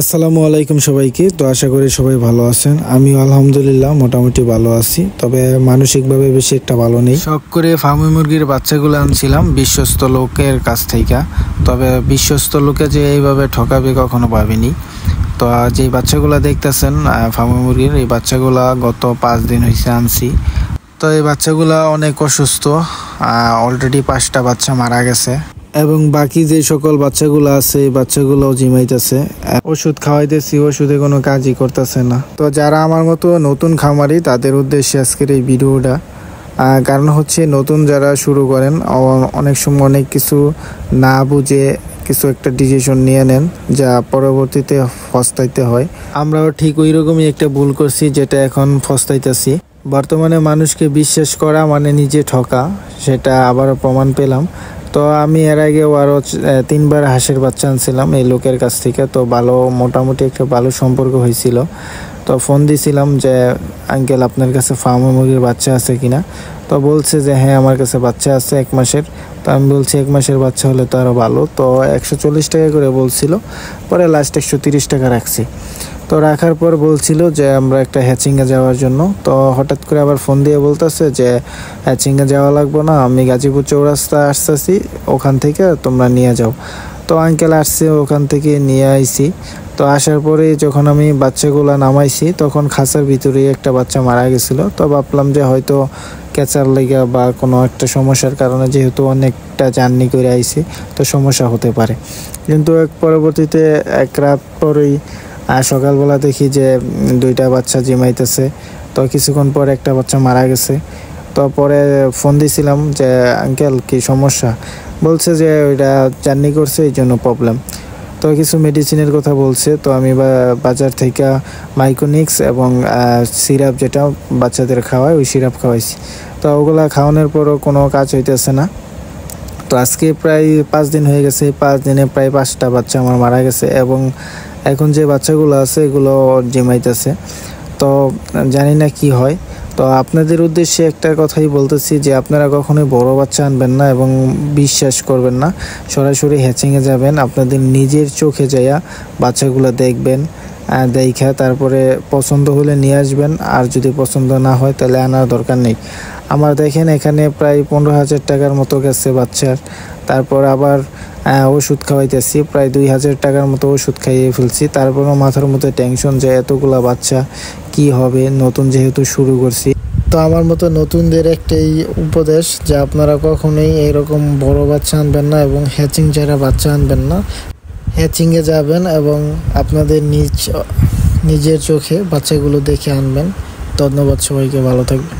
আসসালামু আলাইকুম সবাইকে। তো আশা করি সবাই ভালো আছেন। আমিও আলহামদুলিল্লাহ মোটামুটি ভালো আছি, তবে মানসিকভাবে বেশি একটা ভালো নেই। শখ করে ফার্মি মুরগির বাচ্চাগুলো আনছিলাম বিশ্বস্ত লোকের কাছ থেকে, তবে বিশ্বস্ত লোকে যে এইভাবে ঠকাবে কখনো ভাবিনি। তো যে বাচ্চাগুলো দেখতেছেন ফার্মি মুরগির, এই বাচ্চাগুলা গত 5 দিন হয়েছে আনছি। তো এই বাচ্চাগুলা অনেক অসুস্থ, অলরেডি 5টা বাচ্চা মারা গেছে এবং বাকি যে সকল বাচ্চাগুলো আছে এই বাচ্চাগুলো জিমাইতেছে। ওষুধ খাওয়াইতেছি, ওষুধে কোনো কাজই করতেছে না। তো যারা আমার মতো নতুন খামারি তাদের উদ্দেশ্যে আজকের এই ভিডিওটা, কারণ হচ্ছে নতুন যারা শুরু করেন অনেক সময় অনেক কিছু না বুঝে কিছু একটা ডিসিশন নিয়ে নেন, যা পরবর্তীতে পস্তাইতে হয়। আমরাও ঠিক ওই রকমই একটা ভুল করছি, যেটা এখন পস্তাইতেছি। বর্তমানে মানুষকে বিশ্বাস করা মানে নিজে ঠকা, সেটা আবারও প্রমাণ পেলাম। তো আমি এর আগেও আরও 3বার হাঁসের বাচ্চা আনছিলাম এই লোকের কাছ থেকে। তো মোটামুটি একটা ভালো সম্পর্ক হয়েছিল। তো ফোন দিয়েছিলাম যে আঙ্কেল আপনার কাছে ফার্মি মুরগির বাচ্চা আছে কিনা। তো বলছে যে হ্যাঁ আমার কাছে বাচ্চা আছে 1 মাসের। তো আমি বলছি 1 মাসের বাচ্চা হলে তো আরও ভালো। তো 140 টাকা করে বলছিল, পরে লাস্ট 130 টাকা রাখছি। তো রাখার পর বলছিল যে আমরা একটা হ্যাচিংয়ে যাওয়ার জন্য। তো হঠাৎ করে আবার ফোন দিয়ে বলতেছে যে হ্যাচিংয়ে যাওয়া লাগবো না, আমি গাজীপুর চৌরাস্তা আসতেছি, ওখান থেকে তোমরা নিয়ে যাও। তো আঙ্কেল আসছে, ওখান থেকে নিয়ে আইছি। তো আসার পরে যখন আমি বাচ্চাগুলো নামাইছি তখন খাঁচার ভিতরেই একটা বাচ্চা মারা গেছিলো। তো ভাবলাম যে হয়তো ক্যাচার লেগা বা কোনো একটা সমস্যার কারণে, যেহেতু অনেকটা জার্নি করে আইছি তো সমস্যা হতে পারে। কিন্তু পরবর্তীতে 1 রাত পরেই সকালবেলা দেখি যে 2টা বাচ্চা জিমাইতেছে। তো কিছুক্ষণ পর একটা বাচ্চা মারা গেছে। তো পরে ফোন দিয়েছিলাম যে আঙ্কেল কি সমস্যা, বলছে যে ওইটা জার্নি করছে এই জন্য প্রবলেম। তো কিছু মেডিসিনের কথা বলছে। তো আমি বাজার থেকে মাইকোনিক্স এবং সিরাপ, যেটা বাচ্চাদের খাওয়ায়, ওই সিরাপ খাওয়াইছি। তো ওগুলা খাওয়ানোর পরও কোনো কাজ হইতেছে না। তো আজকে প্রায় 5 দিন হয়ে গেছে। 5 দিনে প্রায় 5টা বাচ্চা আমার মারা গেছে এবং এখন যে বাচ্চাগুলো আছে এগুলো জিমাইতেছে। তো জানি না কি হয়। তো আপনাদের উদ্দেশ্যে একটা কথাই বলতেছি যে আপনারা কখনোই বড় বাচ্চা আনবেন না এবং বিশ্বাস করবেন না। সরাসরি হ্যাচিংয়ে যাবেন, আপনাদের নিজের চোখে যাইয়া বাচ্চাগুলো দেখবেন, দেখা তারপরে পছন্দ হলে নিয়ে আসবেন। আর যদি পছন্দ না হয় তাহলে আনার দরকার নেই। আমার দেখেন এখানে প্রায় 15,000 টাকার মতো গেছে বাচ্চার। তারপর আবার ওষুধ খাওয়াইতেছি, প্রায় 2,000 টাকার মতো ওষুধ খাইয়ে ফেলছি। তারপরও মাথার মধ্যে টেনশন যে এতগুলা বাচ্চা কি হবে, নতুন যেহেতু শুরু করছি। তো আমার মতো নতুনদের একটাই উপদেশ যে আপনারা কখনোই এরকম বড় বাচ্চা আনবেন না এবং হ্যাচিং যারা বাচ্চা আনবেন না। হ্যাচিংয়ে যাবেন এবং আপনাদের নিজের চোখে বাচ্চাগুলো দেখে আনবেন। ধন্যবাদ সবাইকে, ভালো থাকবেন।